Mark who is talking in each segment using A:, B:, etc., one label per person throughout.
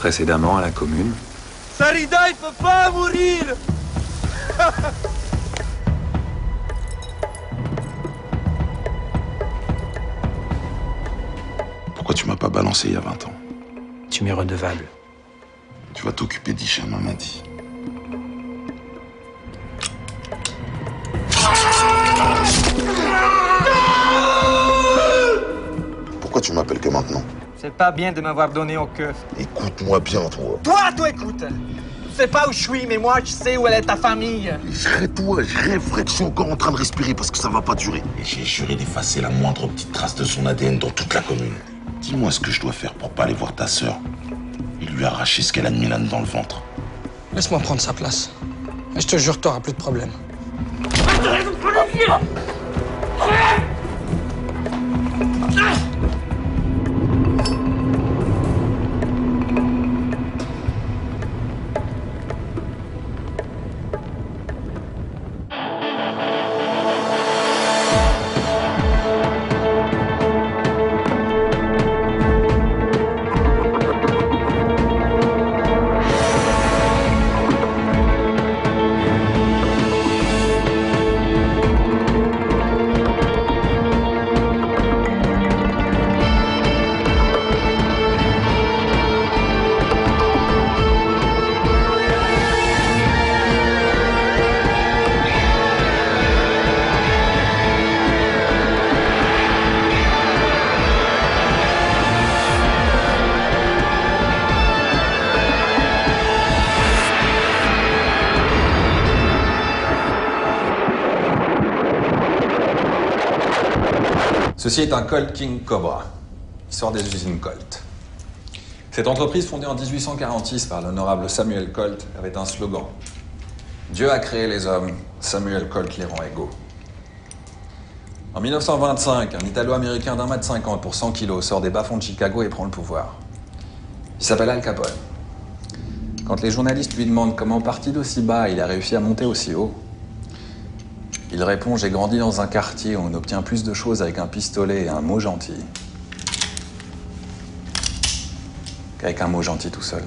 A: Précédemment à la commune.
B: Sarida, il peut pas mourir.
C: Pourquoi tu m'as pas balancé il y a 20 ans?
D: Tu m'es redevable.
C: Tu vas t'occuper d'Hicham, m'a dit. Pourquoi tu m'appelles que maintenant?
B: C'est pas bien de m'avoir donné au cœur.
C: Écoute-moi bien, toi.
B: Toi, écoute. Tu sais pas où je suis, mais moi, je sais où elle est ta famille.
C: Je rêverais que je suis encore en train de respirer parce que ça va pas durer. Et j'ai juré d'effacer la moindre petite trace de son ADN dans toute la commune. Dis-moi ce que je dois faire pour pas aller voir ta sœur et lui arracher ce qu'elle a de Milan dans le ventre.
D: Laisse-moi prendre sa place. Et je te jure que t'auras plus de problème.
A: Ceci est un Colt King Cobra, qui sort des usines Colt. Cette entreprise fondée en 1846 par l'honorable Samuel Colt avait un slogan. Dieu a créé les hommes, Samuel Colt les rend égaux. En 1925, un Italo-américain d'1,50 m pour 100 kg sort des bas-fonds de Chicago et prend le pouvoir. Il s'appelle Al Capone. Quand les journalistes lui demandent comment, parti d'aussi bas, il a réussi à monter aussi haut, il répond « J'ai grandi dans un quartier où on obtient plus de choses avec un pistolet et un mot gentil qu'avec un mot gentil tout seul. »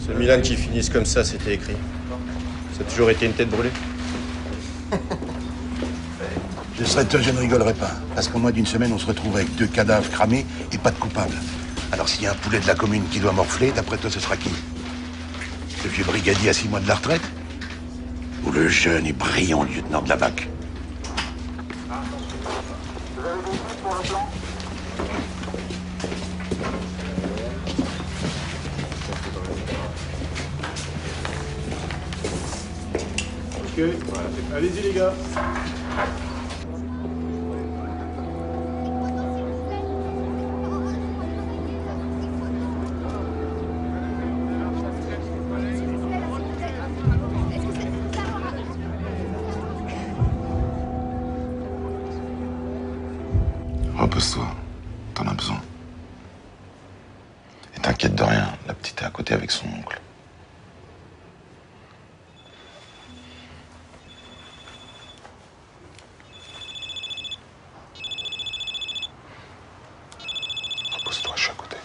E: Ce Milan qui finisse comme ça, c'était écrit. Ça a toujours été une tête brûlée.
F: Je serais toi, je ne rigolerais pas. Parce qu'en moins d'une semaine, on se retrouve avec 2 cadavres cramés et pas de coupable. Alors s'il y a un poulet de la commune qui doit morfler, d'après toi, ce sera qui? Le vieux brigadier à 6 mois de la retraite? Ou le jeune et brillant lieutenant de la BAC?
E: Ok, allez-y les gars.
C: Repose-toi, t'en as besoin. Et t'inquiète de rien, la petite est à côté avec son oncle. Repose-toi, je suis à côté.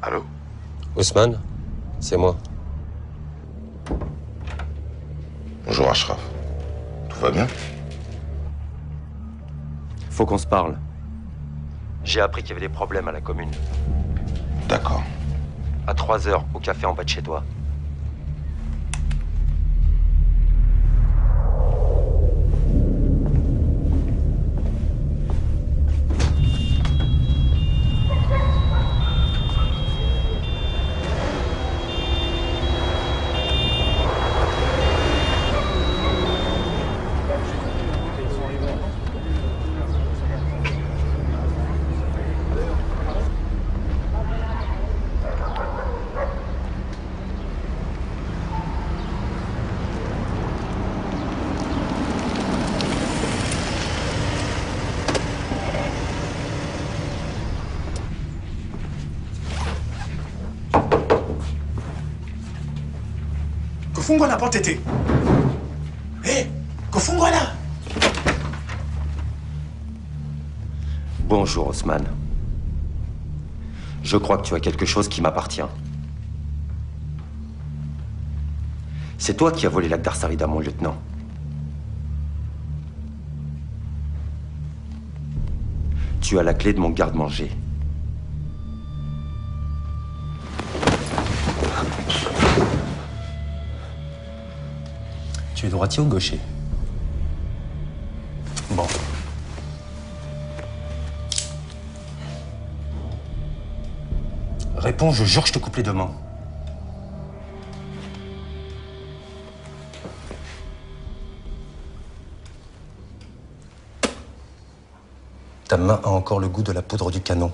C: Allô?
G: Ousmane, c'est moi.
C: Bonjour Ashraf. Tout va bien?
G: Faut qu'on se parle. J'ai appris qu'il y avait des problèmes à la commune.
C: D'accord.
G: À 3 heures, au café en bas de chez toi.
H: Kufungwa na potete. Hé, kufungwa là.
G: Bonjour, Haussmann. Je crois que tu as quelque chose qui m'appartient. C'est toi qui as volé la Darsarida, mon lieutenant. Tu as la clé de mon garde-manger. Tu es droitier ou gaucher? Bon. Réponds, je jure que je te coupe les deux mains. Ta main a encore le goût de la poudre du canon.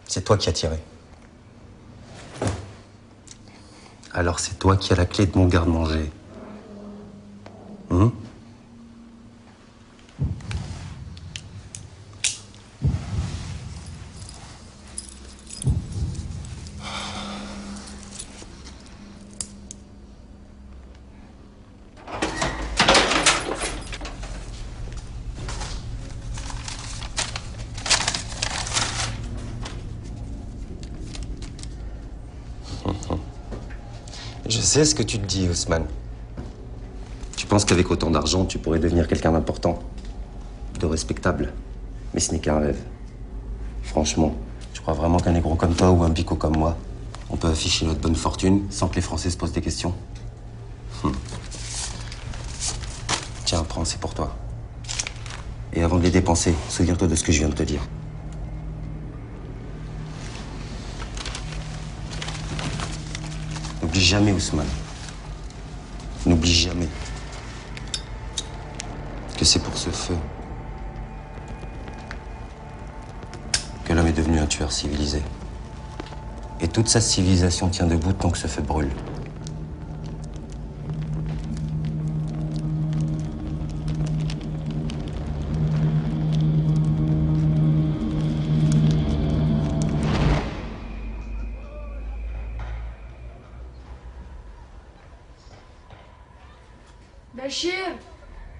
G: C'est toi qui as tiré. Alors c'est toi qui as la clé de mon garde-manger. Je sais ce que tu te dis, Haussmann. Tu penses qu'avec autant d'argent, tu pourrais devenir quelqu'un d'important, de respectable. Mais ce n'est qu'un rêve. Franchement, tu crois vraiment qu'un négro comme toi ou un bico comme moi, on peut afficher notre bonne fortune sans que les Français se posent des questions? Tiens, prends, c'est pour toi. Et avant de les dépenser, souviens-toi de ce que je viens de te dire. N'oublie jamais, Haussmann. N'oublie jamais que c'est pour ce feu que l'homme est devenu un tueur civilisé. Et toute sa civilisation tient debout tant que ce feu brûle.
I: Bachir,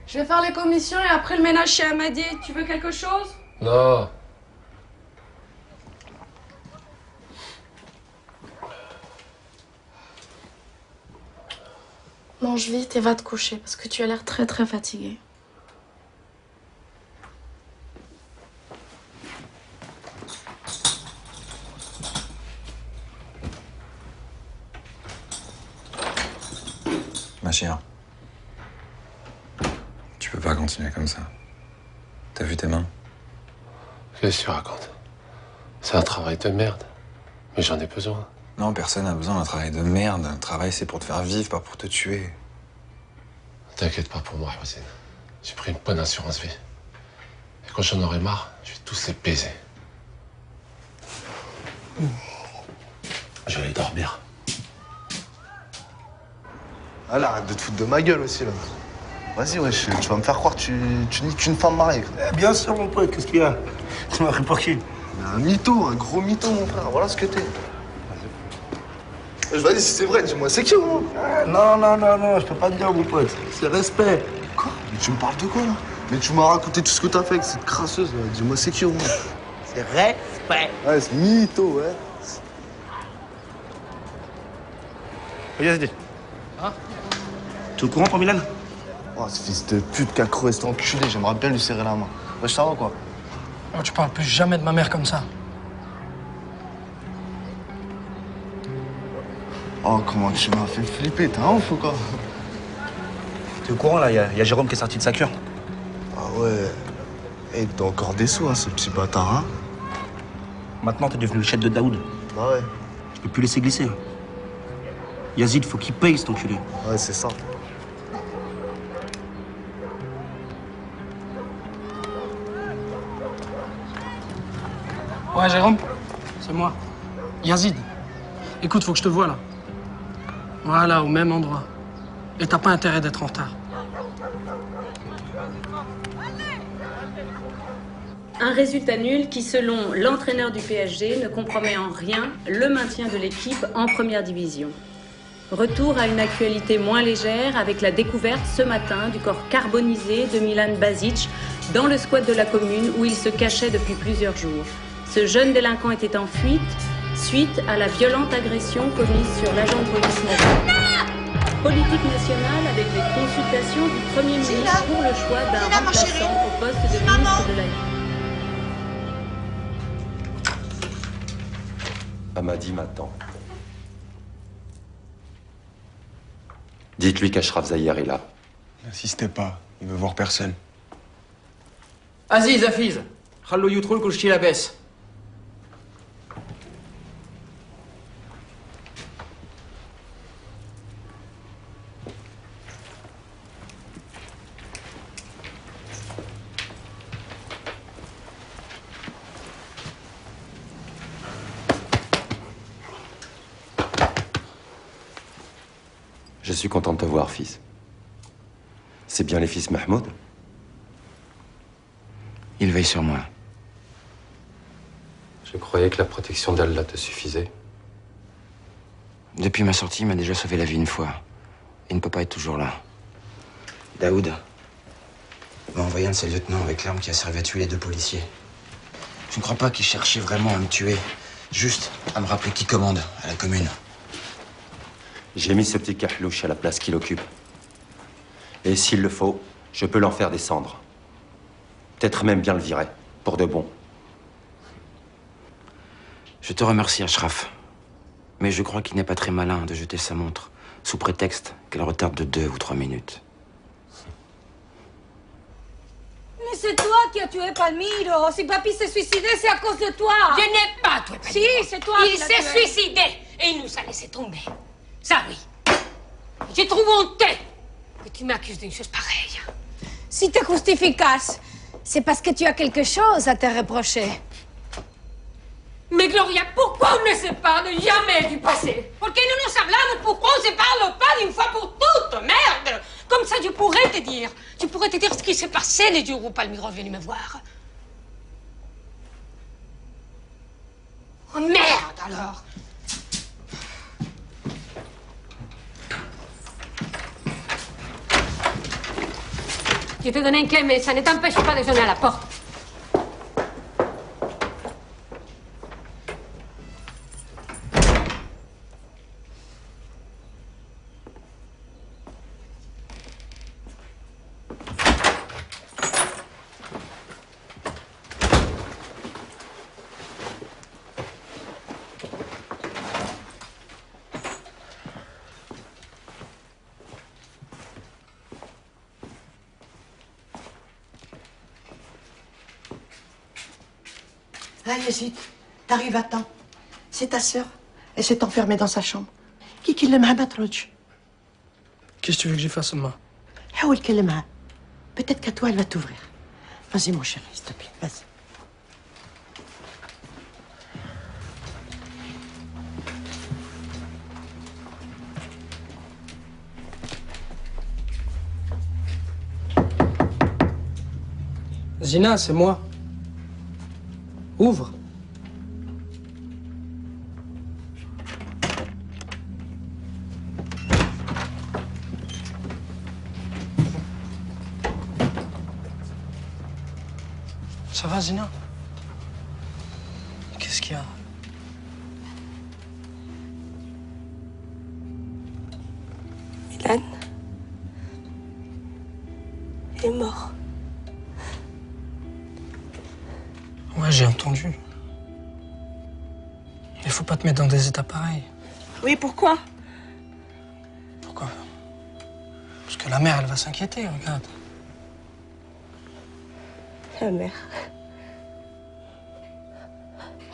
I: je vais faire les commissions et après le ménage chez Amadi. Tu veux quelque chose?
J: Non.
I: Mange vite et va te coucher parce que tu as l'air très très fatigué.
A: Ma chère, tu peux pas continuer comme ça. T'as vu tes mains?
J: Qu'est-ce que tu racontes? C'est un travail de merde. Mais j'en ai besoin.
A: Non, personne n'a besoin d'un travail de merde. Un travail, c'est pour te faire vivre, pas pour te tuer.
J: T'inquiète pas pour moi, Hossein. J'ai pris une bonne assurance vie. Et quand j'en aurai marre, je vais tous les baiser.
E: Je vais aller dormir. Ah, arrête de te foutre de ma gueule aussi, là. Vas-y, wesh, tu vas me faire croire que tu niques une femme mariée.
H: Bien sûr, mon pote, qu'est-ce qu'il y a? Tu m'as pris pour qui?
E: Un mytho, un gros mytho, mon frère. Voilà ce que t'es. Vas-y, si c'est vrai, dis-moi, c'est qui, moi?
H: Non, je peux pas te dire, mon pote. C'est respect.
E: Quoi? Mais tu me parles de quoi, là? Mais tu m'as raconté tout ce que t'as fait avec cette crasseuse, là. Dis-moi, c'est qui, moi?
H: C'est respect.
E: Ouais, c'est mytho, ouais.
H: Yazid. Hein? Tu es au courant pour Milan?
E: Oh, ce fils de pute qui a crevé cet enculé, j'aimerais bien lui serrer la main. Wesh, ça va, quoi?
D: Oh, tu parles plus jamais de ma mère comme ça.
E: Oh, comment tu m'as fait flipper, t'es un ouf ou quoi?
H: Tu es au courant, là? Il y a Jérôme qui est sorti de sa cure.
E: Ah ouais. Eh, t'as encore des sous, hein, ce petit bâtard, hein?
H: Maintenant, t'es devenu le chef de Daoud.
E: Bah ouais.
H: Je peux plus laisser glisser. Yazid, faut qu'il paye, cet enculé.
E: Ouais, c'est ça.
D: Ouais, Jérôme, c'est moi. Yazid, écoute, faut que je te voie là. Voilà, au même endroit. Et t'as pas intérêt d'être en retard.
K: Un résultat nul qui, selon l'entraîneur du PSG, ne compromet en rien le maintien de l'équipe en première division. Retour à une actualité moins légère avec la découverte ce matin du corps carbonisé de Milan Basic dans le squat de la commune où il se cachait depuis plusieurs jours. Ce jeune délinquant était en fuite suite à la violente agression commise sur l'agent de police mobile. Politique nationale avec les consultations du Premier ministre pour le choix d'un remplaçant au poste de ministre de la Vie.
G: Hamadi m'attend. Dites-lui qu'Ashraf Zahir est là.
L: N'insistez pas, il veut voir personne.
B: Aziz, Afiz, خلوا يدخل كل شيء لاباس.
G: Je suis content de te voir, fils. C'est bien les fils Mahmoud?
M: Il veille sur moi.
G: Je croyais que la protection d'Allah te suffisait.
M: Depuis ma sortie, il m'a déjà sauvé la vie une fois. Il ne peut pas être toujours là. Daoud m'a envoyé un de ses lieutenants avec l'arme qui a servi à tuer les 2 policiers. Je ne crois pas qu'il cherchait vraiment à me tuer. Juste à me rappeler qui commande à la commune.
G: J'ai mis ce petit kahlouche à la place qu'il occupe. Et s'il le faut, je peux l'en faire descendre. Peut-être même bien le virer, pour de bon.
M: Je te remercie, Ashraf. Mais je crois qu'il n'est pas très malin de jeter sa montre, sous prétexte qu'elle retarde de 2 ou 3 minutes.
I: Mais c'est toi qui as tué Palmiro. Si papy s'est suicidé, c'est à cause de toi.
N: Je n'ai pas tué Palmiro.
I: Si, c'est toi
N: Il
I: qui l'as
N: s'est
I: tué.
N: suicidé et il nous a laissé tomber. Ça oui. Je trouve honteux que tu m'accuses d'une chose pareille.
I: Si te justificas, c'est parce que tu as quelque chose à te reprocher.
N: Mais Gloria, pourquoi on ne se parle jamais du passé? Pourquoi nous nous hablamos? Pourquoi on se parle pas d'une fois pour toutes? Merde! Comme ça, je pourrais te dire. Je pourrais te dire ce qui s'est passé le jour où Palmiro est venu me voir. Oh merde, alors! Je te donne une clé, mais ça ne t'empêche pas de sonner à la porte.
O: Ah, Yazid, t'arrives à temps. C'est ta sœur. Elle s'est enfermée dans sa chambre. Qui l'a Qu'est-ce
D: Qu'est-ce que tu veux que j'y fasse, maman?
O: Peut-être qu'à toi, elle va t'ouvrir. Vas-y, mon chéri, s'il te plaît, vas-y.
D: Zina, c'est moi. Ouvre. Ça va, Zina? Qu'est-ce qu'il y a?
P: Milan est mort.
D: Ouais, j'ai entendu. Il faut pas te mettre dans des états pareils.
P: Oui, pourquoi?
D: Pourquoi? Parce que la mère, elle va s'inquiéter, regarde.
P: La mère.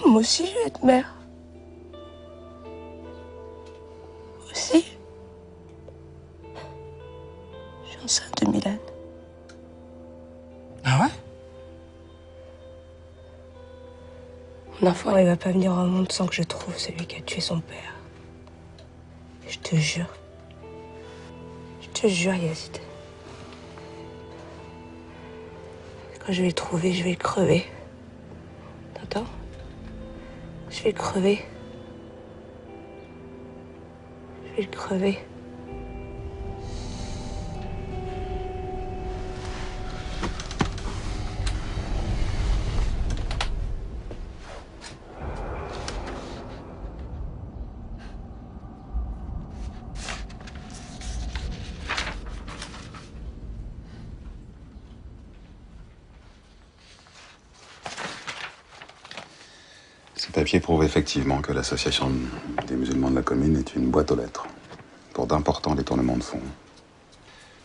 P: Moi aussi, je vais être mère. Moi aussi. Je suis enceinte de Milan.
D: Ah ouais?
P: Mon enfant, il va pas venir au monde sans que je trouve celui qui a tué son père. Je te jure. Je te jure, Yazid. Quand je vais le trouver, je vais le crever. T'entends? Je vais le crever. Je vais envie de crever.
Q: Ces papiers prouvent effectivement que l'association des musulmans de la commune est une boîte aux lettres pour d'importants détournements de fonds.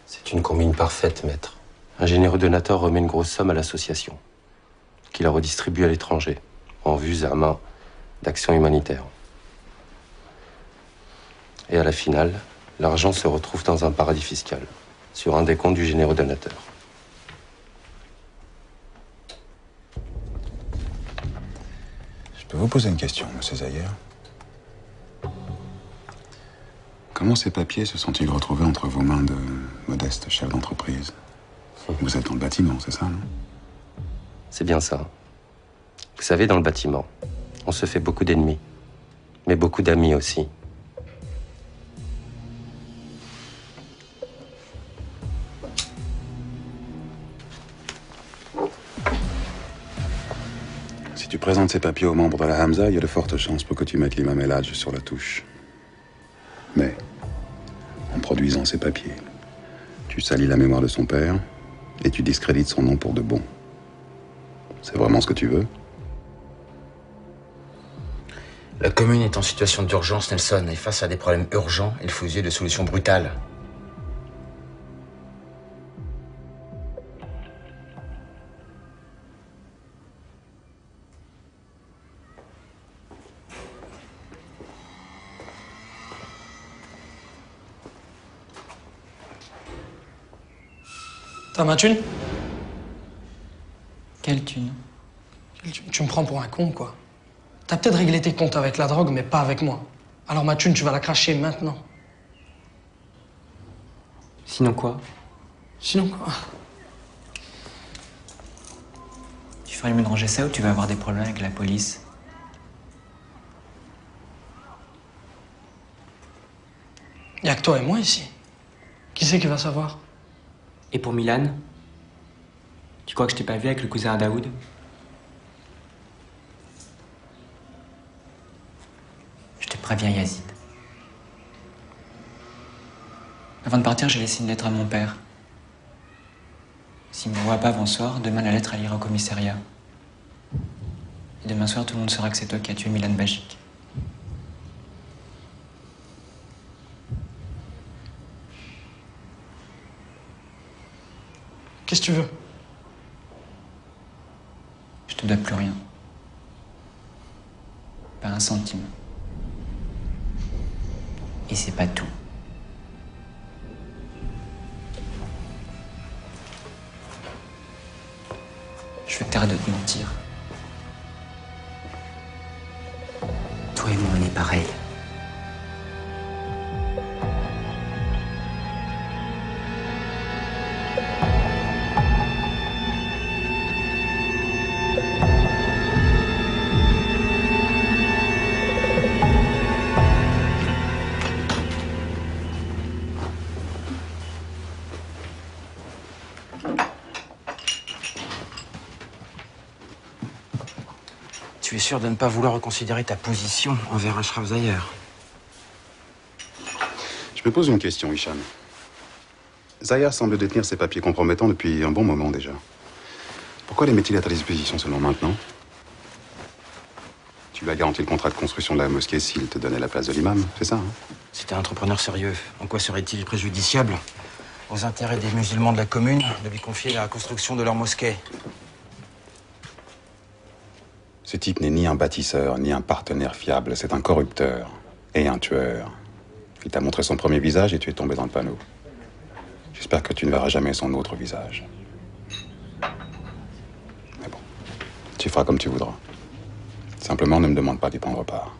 G: C'est une combine parfaite, maître. Un généreux donateur remet une grosse somme à l'association, qui la redistribue à l'étranger, en vue à main d'actions humanitaires. Et à la finale, l'argent se retrouve dans un paradis fiscal, sur un des comptes du généreux donateur.
Q: Je peux vous poser une question, monsieur Zahir? Comment ces papiers se sont-ils retrouvés entre vos mains de modestes chefs d'entreprise? Vous êtes dans le bâtiment, c'est ça, non?
G: C'est bien ça. Vous savez, dans le bâtiment, on se fait beaucoup d'ennemis, mais beaucoup d'amis aussi.
Q: Si tu présentes ces papiers aux membres de la Hamza, il y a de fortes chances pour que tu mettes l'imam El Hadj sur la touche. Mais, en produisant ces papiers, tu salis la mémoire de son père et tu discrédites son nom pour de bon. C'est vraiment ce que tu veux?
M: La commune est en situation d'urgence, Nelson, et face à des problèmes urgents, il faut user de solutions brutales.
D: T'as ma thune?
R: Quelle thune?
D: Tu me prends pour un con, quoi. T'as peut-être réglé tes comptes avec la drogue, mais pas avec moi. Alors ma thune, tu vas la cracher maintenant.
R: Sinon quoi?
D: Sinon quoi?
R: Tu ferais mieux de ranger ça ou tu vas avoir des problèmes avec la police?
D: Y'a que toi et moi ici. Qui c'est qui va savoir?
R: Et pour Milan? Tu crois que je t'ai pas vu avec le cousin à Daoud? Je te préviens, Yazid. Avant de partir, j'ai laissé une lettre à mon père. S'il me voit pas avant soir, demain la lettre elle ira au commissariat. Et demain soir, tout le monde saura que c'est toi qui as tué Milan Bagic.
D: Qu'est-ce que tu veux?
R: Je te dois plus rien. Pas un centime. Et c'est pas tout. Je veux t'arrêter de te mentir. Toi et moi, on est pareils.
M: Tu es sûr de ne pas vouloir reconsidérer ta position envers Ashraf Zahir?
Q: Je me pose une question, Hicham. Zahir semble détenir ces papiers compromettants depuis un bon moment déjà. Pourquoi les met-il à ta disposition seulement maintenant? Tu lui as garanti le contrat de construction de la mosquée s'il te donnait la place de l'imam, c'est ça, hein?
M: C'était un entrepreneur sérieux. En quoi serait-il préjudiciable aux intérêts des musulmans de la commune de lui confier la construction de leur mosquée?
Q: Ce type n'est ni un bâtisseur, ni un partenaire fiable. C'est un corrupteur et un tueur. Il t'a montré son premier visage et tu es tombé dans le panneau. J'espère que tu ne verras jamais son autre visage. Mais bon, tu feras comme tu voudras. Simplement, ne me demande pas d'y prendre part.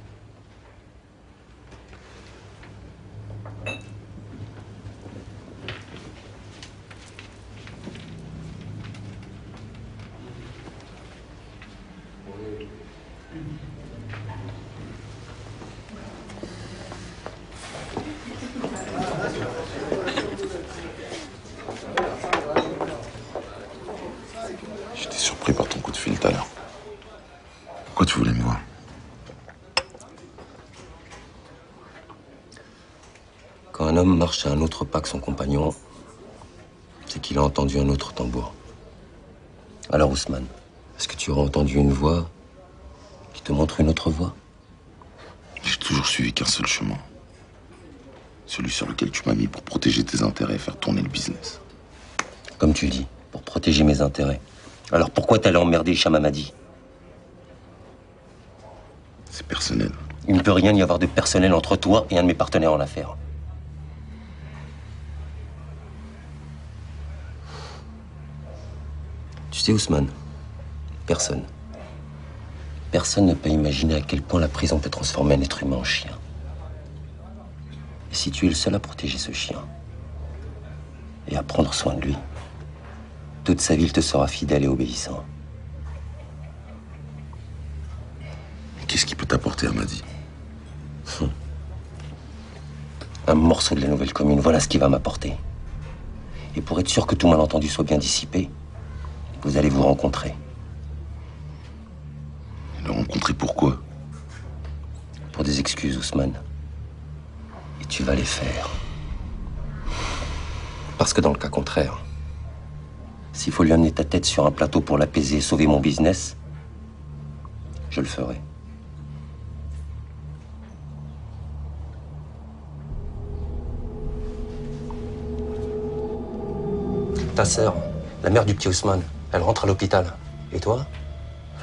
C: Pourquoi tu voulais me voir?
G: Quand un homme marche à un autre pas que son compagnon, c'est qu'il a entendu un autre tambour. Alors, Ousmane, est-ce que tu auras entendu une voix qui te montre une autre voie?
C: J'ai toujours suivi qu'un seul chemin. Celui sur lequel tu m'as mis pour protéger tes intérêts et faire tourner le business.
G: Comme tu dis, pour protéger mes intérêts. Alors pourquoi t'allais emmerder Hicham Hamadi?
C: C'est personnel.
G: Il ne peut rien y avoir de personnel entre toi et un de mes partenaires en affaires. Tu sais, Ousmane, personne ne peut imaginer à quel point la prison peut transformer un être humain en chien. Et si tu es le seul à protéger ce chien et à prendre soin de lui, toute sa vie, il te sera fidèle et obéissant.
C: Qu'est-ce qu'il peut t'apporter, Hamadi?
G: Un morceau de la nouvelle commune, voilà ce qu'il va m'apporter. Et pour être sûr que tout malentendu soit bien dissipé, vous allez vous rencontrer.
C: Le rencontrer pourquoi?
G: Pour des excuses, Ousmane. Et tu vas les faire. Parce que dans le cas contraire, s'il faut lui amener ta tête sur un plateau pour l'apaiser et sauver mon business, je le ferai. Ta sœur, la mère du petit Ousmane, elle rentre à l'hôpital. Et toi?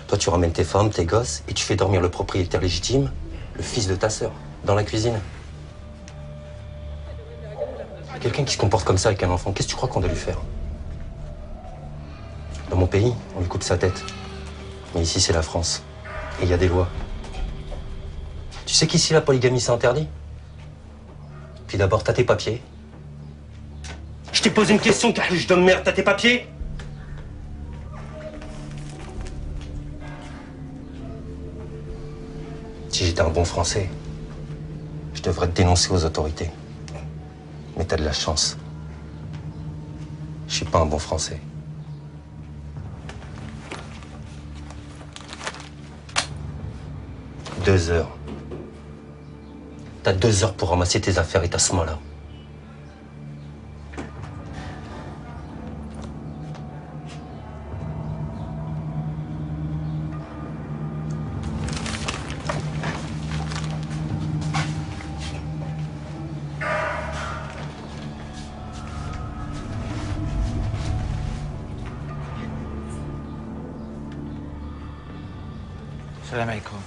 G: Toi, tu ramènes tes femmes, tes gosses, et tu fais dormir le propriétaire légitime, le fils de ta sœur, dans la cuisine. Quelqu'un qui se comporte comme ça avec un enfant, qu'est-ce que tu crois qu'on doit lui faire? Dans mon pays, on lui coupe sa tête. Mais ici, c'est la France. Et il y a des lois. Tu sais qu'ici, la polygamie, c'est interdit? Puis d'abord, t'as tes papiers. Je t'ai posé une question, Carluche de merde, t'as tes papiers? Si j'étais un bon Français, je devrais te dénoncer aux autorités. Mais t'as de la chance. Je suis pas un bon Français. Deux heures. T'as 2 heures pour ramasser tes affaires et ta smola.
R: Salam alaikum.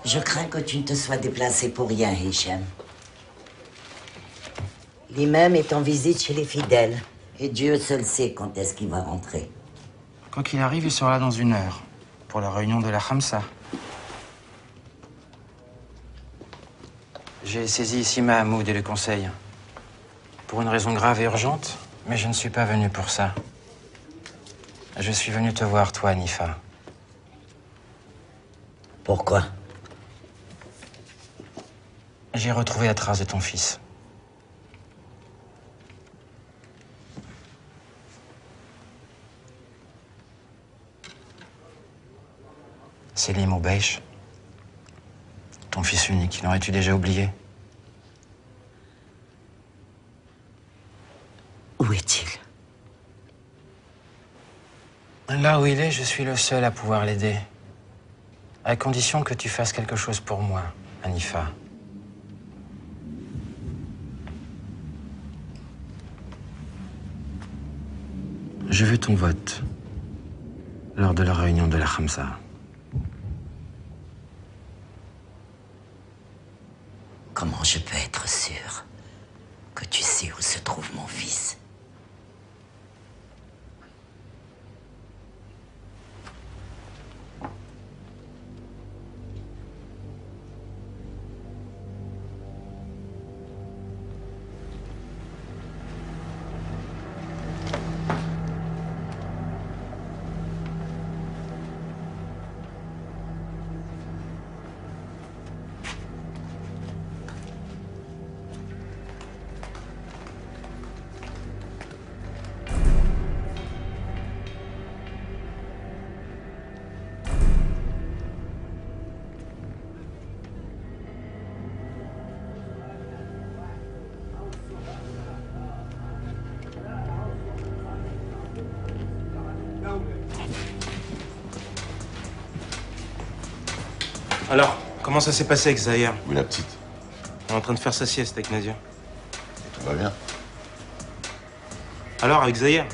S: Je crains que tu ne te sois déplacé pour rien, Hicham. L'imam est en visite chez les fidèles. Et Dieu seul sait quand est-ce qu'il va rentrer.
R: Quoi qu'il arrive, il sera là dans 1 heure, pour la réunion de la Khamsa. J'ai saisi ici Mahmoud et le conseil. Pour une raison grave et urgente, mais je ne suis pas venu pour ça. Je suis venu te voir, toi, Nifa.
S: Pourquoi?
R: J'ai retrouvé la trace de ton fils. Selim Oubeish, ton fils unique, l'aurais-tu déjà oublié?
S: Où est-il?
R: Là où il est, je suis le seul à pouvoir l'aider. À condition que tu fasses quelque chose pour moi, Hanifa. Je veux ton vote lors de la réunion de la Khamsa.
S: Comment je peux être sûre que tu sais où se trouve mon fils?
R: Alors, comment ça s'est passé avec Zahir?
C: Où est la petite?
R: Elle est en train de faire sa sieste avec Nadia.
C: Tout va bien.
R: Alors, avec Zahir?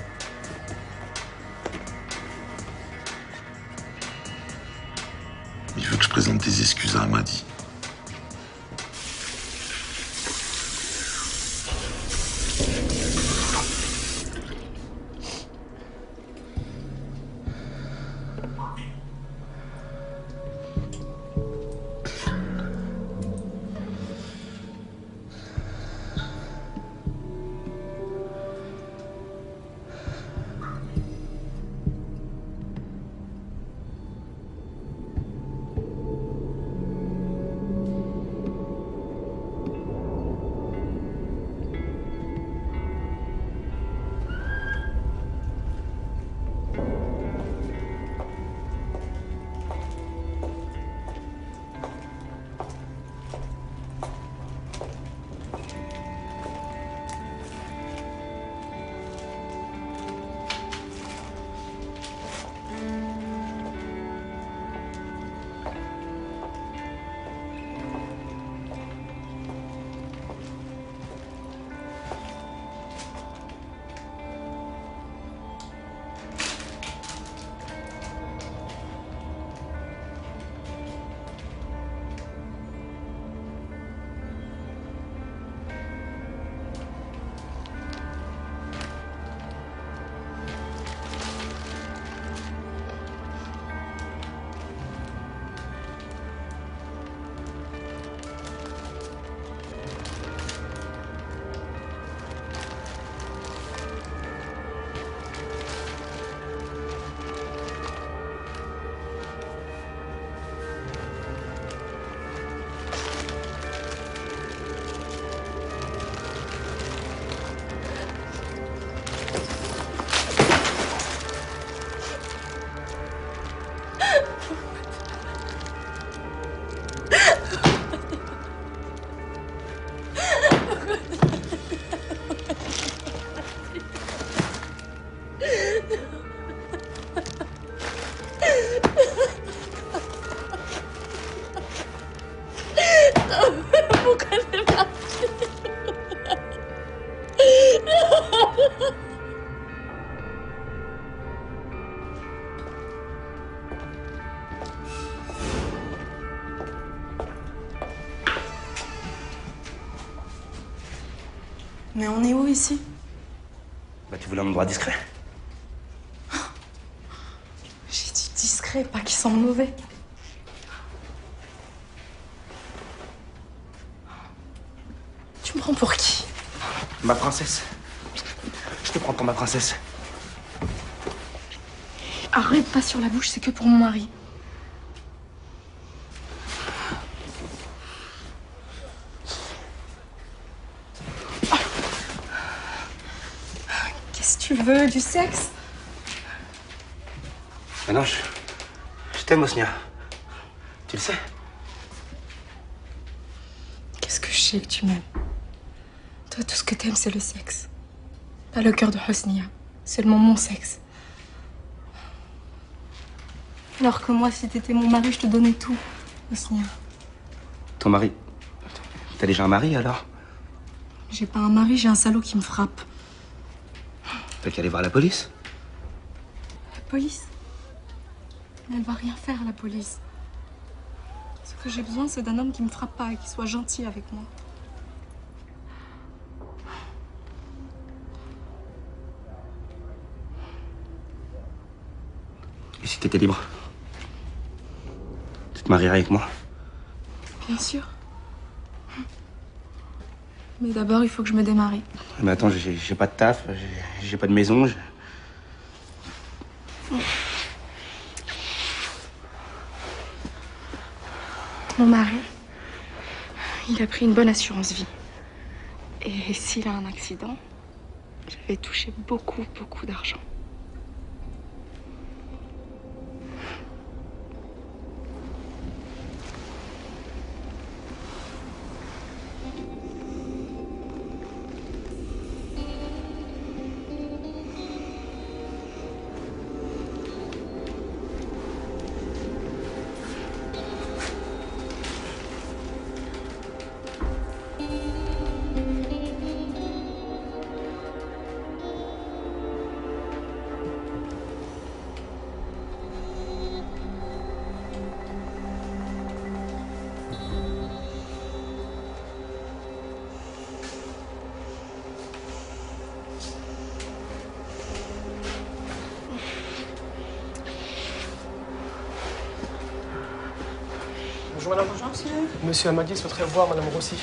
C: Il veut que je présente des excuses à Amadi.
N: Pourquoi c'est parti?
P: Mais on est où ici?
M: Bah, tu voulais un endroit discret?
P: J'ai dit discret, pas qui sent mauvais. Tu me prends pour qui?
M: Ma princesse. Je te prends pour ma princesse.
P: Arrête pas sur la bouche, c'est que pour mon mari. Qu'est-ce que tu veux? Du sexe?
M: Mais non, je t'aime, Osnia. Tu le sais?
P: Qu'est-ce que je sais que tu m'aimes? Toi, tout ce que t'aimes, c'est le sexe. T'as le cœur de Hosnia. Seulement mon sexe. Alors que moi, si t'étais mon mari, je te donnais tout, Hosnia.
M: Ton mari. T'as déjà un mari alors?
P: J'ai pas un mari, j'ai un salaud qui me frappe.
M: T'as qu'à aller voir la police.
P: La police? Elle va rien faire, la police. Ce que j'ai besoin, c'est d'un homme qui me frappe pas et qui soit gentil avec moi.
M: Et si t'étais libre? Tu te marierais avec moi?
P: Bien sûr. Mais d'abord, il faut que je me démarie.
M: Mais attends, j'ai pas de taf, j'ai pas de maison.
P: Mon mari, il a pris une bonne assurance vie. Et s'il a un accident, je vais toucher beaucoup, beaucoup d'argent.
D: Bonjour madame.
N: Bonjour monsieur.
D: Monsieur Hamadi souhaiterait voir madame Rossi.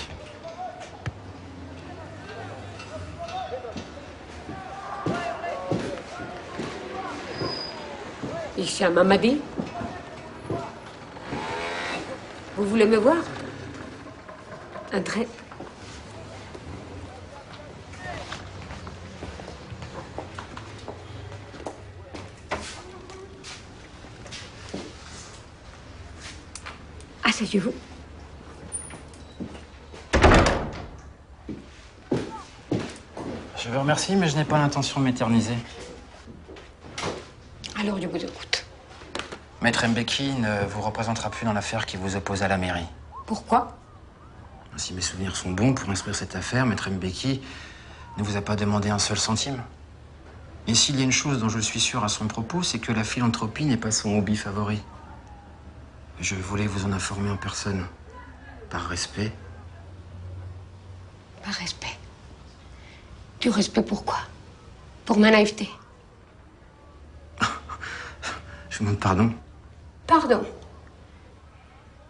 N: Hicham Hamadi. Vous voulez me voir? Entrez. Asseyez-vous.
R: Je vous remercie, mais je n'ai pas l'intention de m'éterniser.
N: Alors je vous écoute.
R: Maître Mbeki ne vous représentera plus dans l'affaire qui vous oppose à la mairie.
N: Pourquoi?
R: Si mes souvenirs sont bons, pour instruire cette affaire, Maître Mbeki ne vous a pas demandé un seul centime. Et s'il y a une chose dont je suis sûr à son propos, c'est que la philanthropie n'est pas son hobby favori. Je voulais vous en informer en personne. Par respect.
N: Par respect. Du respect pourquoi? Pour ma naïveté.
R: Je vous demande pardon.
N: Pardon.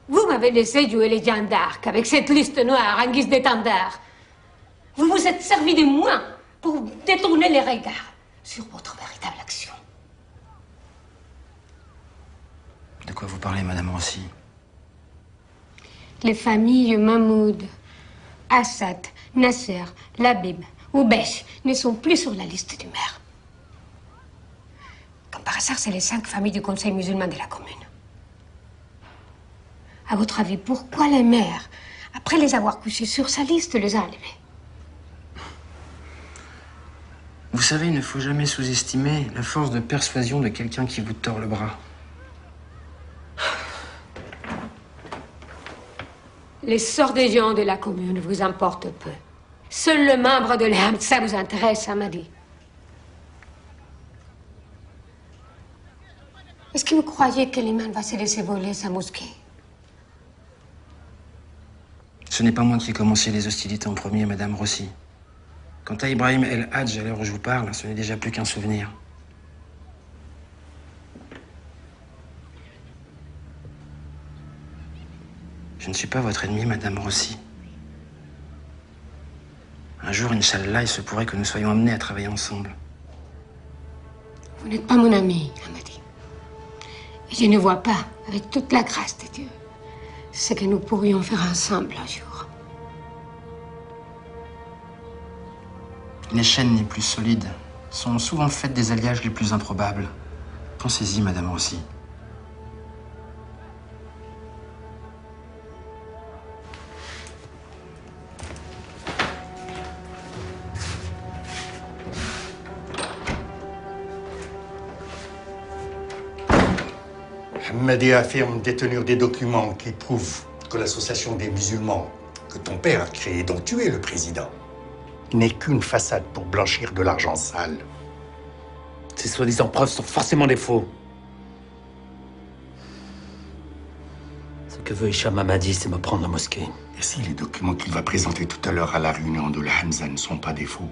N: Vous m'avez laissé jouer les Jeanne d'Arc avec cette liste noire en guise d'étendard. Vous vous êtes servi de moi pour détourner les regards sur votre véritable action.
R: De quoi vous parlez, Madame Rossi?
N: Les familles Mahmoud, Assad, Nasser, Labib ou Besh ne sont plus sur la liste du maire. Comme par hasard, c'est les 5 familles du conseil musulman de la commune. À votre avis, pourquoi le maire, après les avoir couchés sur sa liste, les a enlevés?
R: Vous savez, il ne faut jamais sous-estimer la force de persuasion de quelqu'un qui vous tord le bras.
N: Les sorts des gens de la commune vous importent peu. Seul le membre de l'Hamza vous intéresse, Hamadi. Est-ce que vous croyez que l'imam va se laisser voler sa mosquée?
R: Ce n'est pas moi qui ai commencé les hostilités en premier, Madame Rossi. Quant à Ibrahim El Hadj, à l'heure où je vous parle, ce n'est déjà plus qu'un souvenir. Je ne suis pas votre ennemi, Madame Rossi. Un jour, Inch'Allah, il se pourrait que nous soyons amenés à travailler ensemble.
N: Vous n'êtes pas mon ami, Hamadi. Et je ne vois pas, avec toute la grâce de Dieu, ce que nous pourrions faire ensemble un jour.
R: Les chaînes les plus solides sont souvent faites des alliages les plus improbables. Pensez-y, Madame Rossi.
F: Hamadi affirme détenir des documents qui prouvent que l'association des musulmans que ton père a créée, dont tu es le président, n'est qu'une façade pour blanchir de l'argent sale.
T: Ces soi-disant preuves sont forcément des faux. Ce que veut Hicham Hamadi, c'est me prendre la mosquée.
F: Et si les documents qu'il va présenter tout à l'heure à la réunion de la Hamza ne sont pas des faux?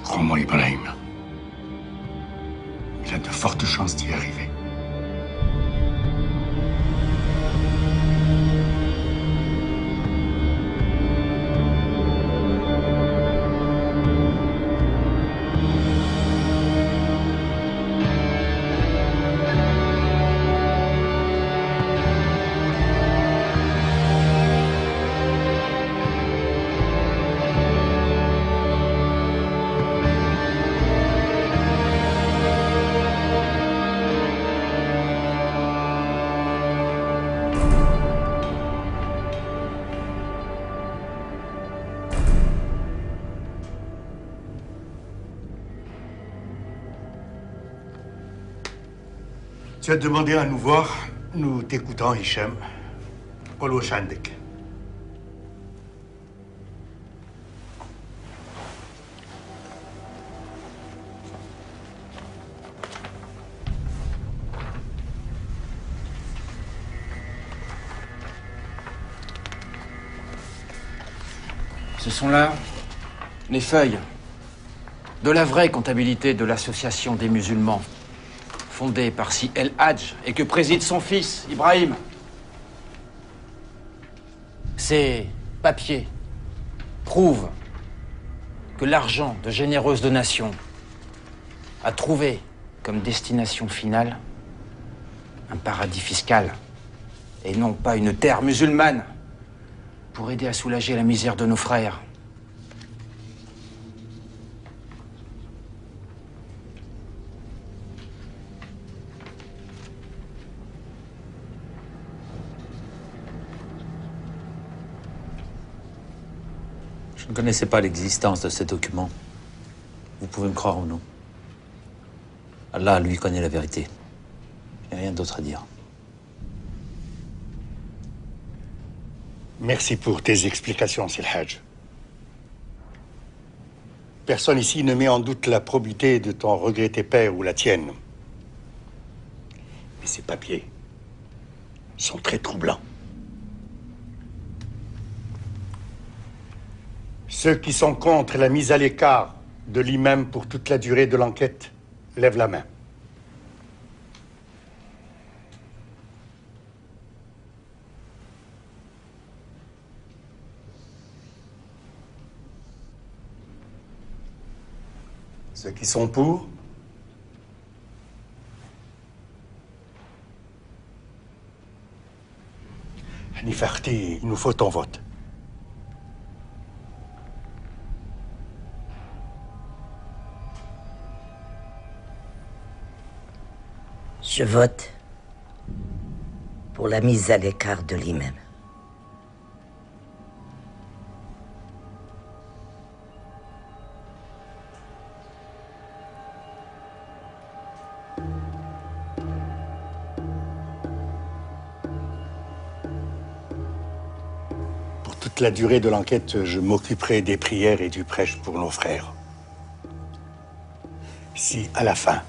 F: Crois-moi, Ibrahim, il a de fortes chances d'y arriver. Tu as demandé à nous voir. Nous t'écoutons, Hicham. Qolo Shandek.
R: Ce sont là les feuilles de la vraie comptabilité de l'association des musulmans. fondée par Si El Hadj et que préside son fils, Ibrahim. Ces papiers prouvent que l'argent de généreuses donations a trouvé comme destination finale un paradis fiscal et non pas une terre musulmane pour aider à soulager la misère de nos frères.
T: Je ne connaissais pas l'existence de ces documents. Vous pouvez me croire ou non. Allah, lui, connaît la vérité. Il n'y a rien d'autre à dire.
F: Merci pour tes explications, Sil Hadj. Personne ici ne met en doute la probité de ton regretté père ou la tienne. Mais ces papiers sont très troublants. Ceux qui sont contre la mise à l'écart de l'imam pour toute la durée de l'enquête, lèvent la main. Ceux qui sont pour? Hanifarti, il nous faut ton vote.
S: Je vote pour la mise à l'écart de l'imam.
F: Pour toute la durée de l'enquête, je m'occuperai des prières et du prêche pour nos frères. Si, à la fin,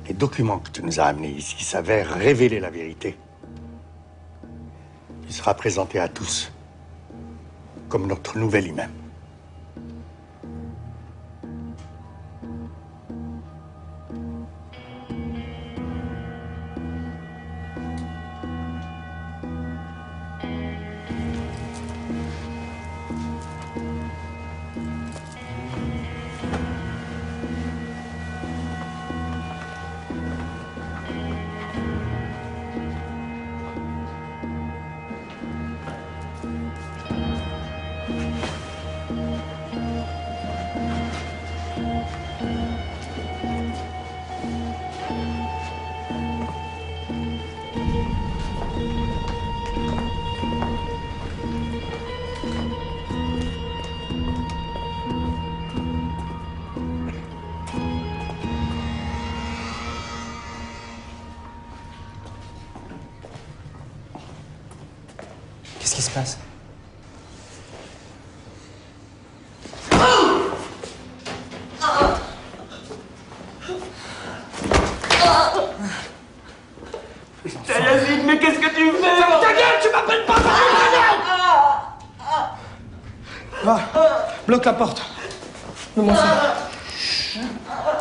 F: les documents que tu nous as amenés ici s'avèrent révéler la vérité, il sera présenté à tous comme notre nouvel imam.
R: Qu'est-ce qui se passe?
B: Putain, Yazid, mais qu'est-ce que tu fais? Ferme ta gueule, tu m'appelles pas par ta gueule!
D: Va, bloque la porte. Donne-moi ça.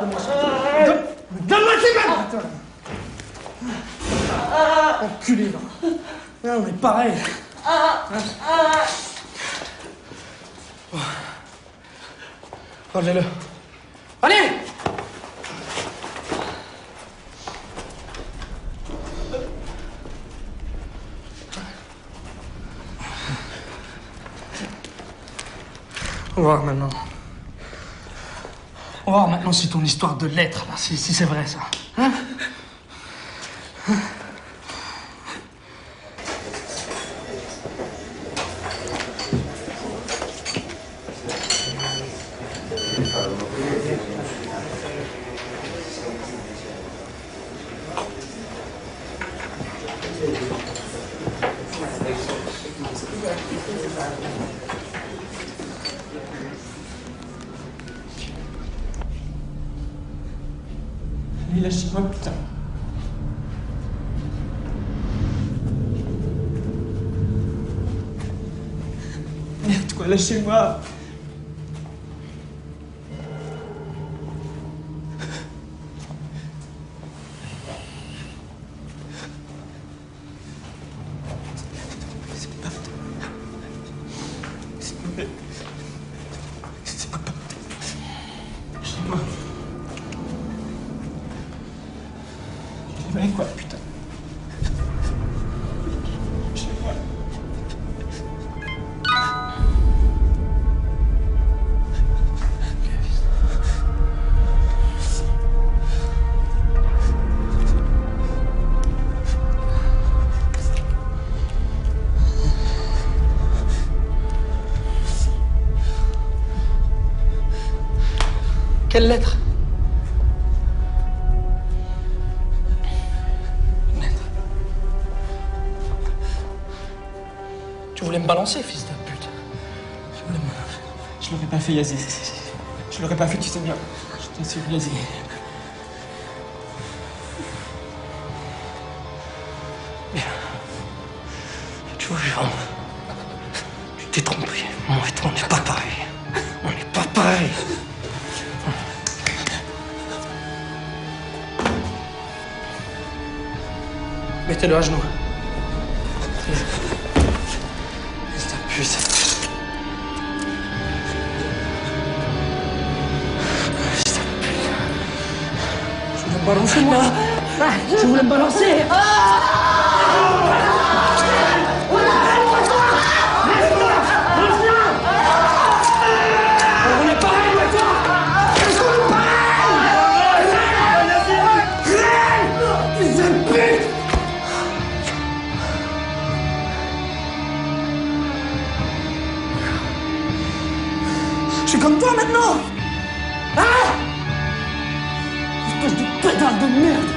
D: Donne-moi ça. Donne-moi ça, même! Enculé, là. On est pareil. Enlevez-le. Allez! On va voir maintenant. On va voir maintenant si ton histoire de lettres, là, si c'est vrai, ça. Hein? Allez, lâchez-moi, putain. Merde, quoi, lâchez-moi. Mais quoi, putain? Quelle lettre? Une lettre. Tu voulais me balancer, fils de pute.
B: Je l'aurais pas fait, Yazid. Je l'aurais pas fait, tu sais bien. Je t'assure, Yazid.
D: Tu vois, Jérôme, tu t'es trompé. Moi et toi, on n'est pas pareil. On n'est pas pareil. Mettez-le à genoux. Fils de pute. Je voulais me balancer, moi. Je voulais me balancer. On est pareil, moi et toi. Est-ce qu'on est pareil? Fils de pute. Je suis comme toi maintenant. Hein? Espèce de pédale de merde.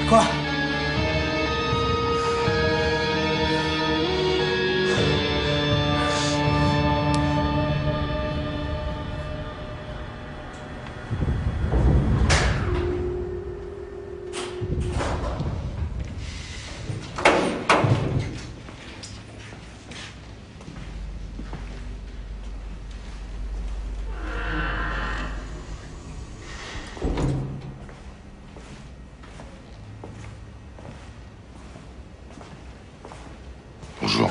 D: Quoi?
C: Bonjour.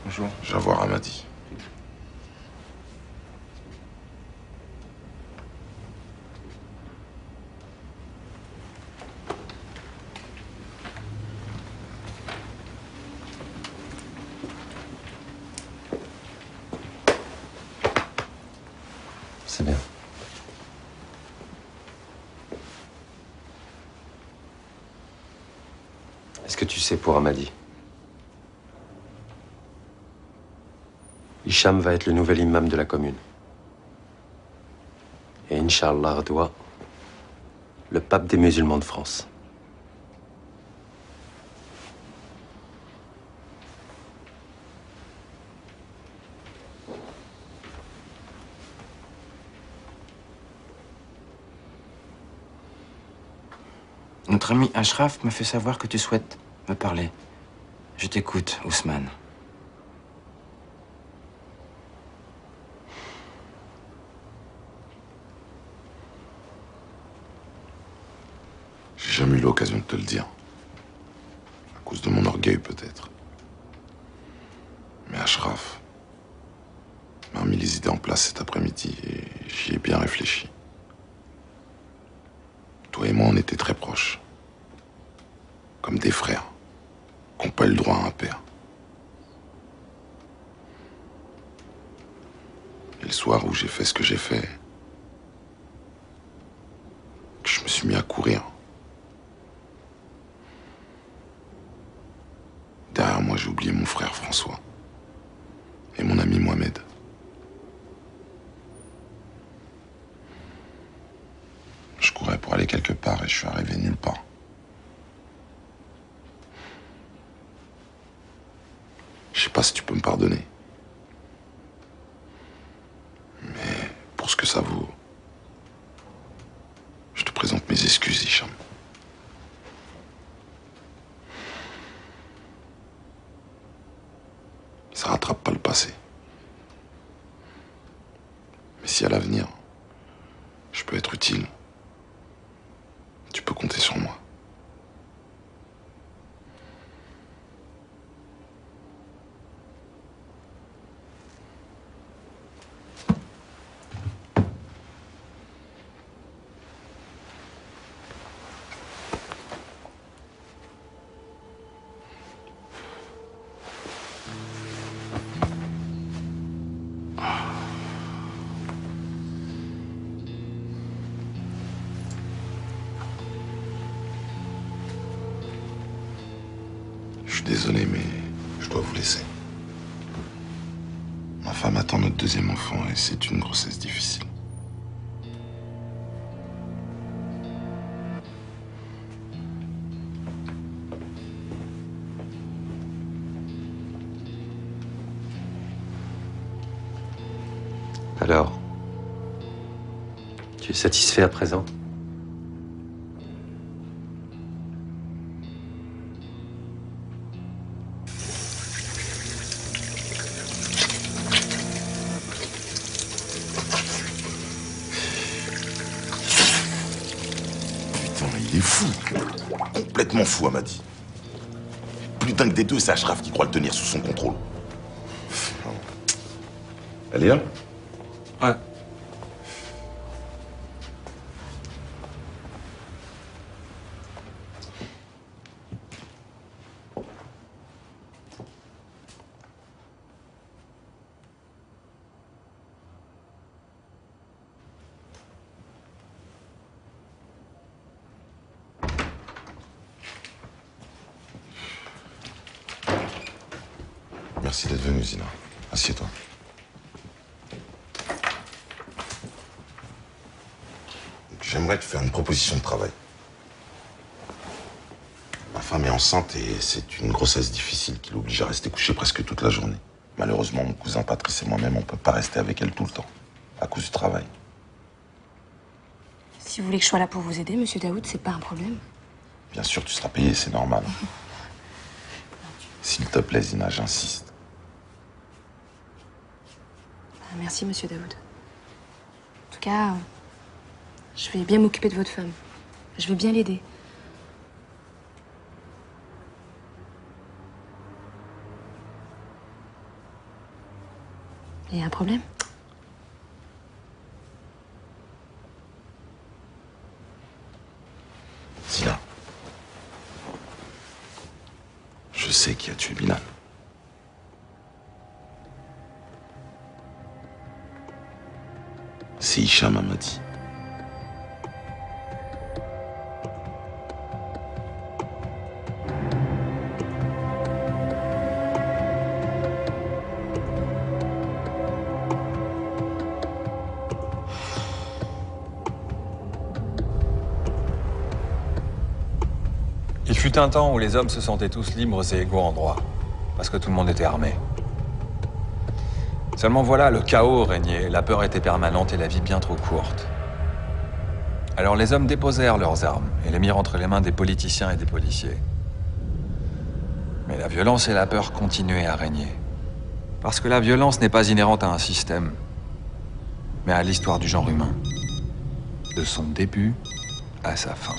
L: Bonjour.
C: Je vais voir Amadi.
G: C'est bien. Est-ce que tu sais pour Amadi? Hicham va être le nouvel imam de la commune. Et Inch'Allah Ardoua, le pape des musulmans de France.
R: Notre ami Ashraf m'a fait savoir que tu souhaites me parler. Je t'écoute, Ousmane.
C: J'ai jamais eu l'occasion de te le dire. À cause de mon orgueil, peut-être. Mais Ashraf m'a mis les idées en place cet après-midi et j'y ai bien réfléchi. Toi et moi, on était très proches. Comme des frères, qui n'ont pas eu le droit à un père. Et le soir où j'ai fait ce que j'ai fait, que je me suis mis à courir. Derrière moi, j'ai oublié mon frère François et mon ami Mohamed. Je courais pour aller quelque part et je suis arrivé nulle part. Je sais pas si tu peux me pardonner. Mais pour ce que ça vaut, je te présente mes excuses, Hicham. Ça rattrape pas le passé. Mais si à l'avenir, je peux être utile, tu peux compter sur moi. suis désolé, mais je dois vous laisser. Ma femme attend notre deuxième enfant et c'est une grossesse difficile.
G: Alors, tu es satisfait à présent?
C: Putain, il est fou. Complètement fou, Amadi. Plus dingue des deux, c'est Ashraf qui croit le tenir sous son contrôle. Elle est là?
A: Ouais.
C: Merci d'être venu, Zina. Assieds-toi. J'aimerais te faire une proposition de travail. Ma femme est enceinte et c'est une grossesse difficile qui l'oblige à rester couchée presque toute la journée. Malheureusement, mon cousin Patrice et moi-même, on peut pas rester avec elle tout le temps, à cause du travail.
P: Si vous voulez que je sois là pour vous aider, monsieur Daoud, c'est pas un problème.
C: Bien sûr, tu seras payé, c'est normal. S'il te plaît, Zina, j'insiste.
P: Merci, monsieur Daoud. En tout cas, je vais bien m'occuper de votre femme. Je vais bien l'aider. Il y a un problème?
C: Zina, je sais qui a tué Bilal. C'est Hicham Amadi.
A: Il fut un temps où les hommes se sentaient tous libres et égaux en droit, parce que tout le monde était armé. Seulement voilà, le chaos régnait, la peur était permanente et la vie bien trop courte. Alors les hommes déposèrent leurs armes et les mirent entre les mains des politiciens et des policiers. Mais la violence et la peur continuaient à régner. Parce que la violence n'est pas inhérente à un système, mais à l'histoire du genre humain. De son début à sa fin.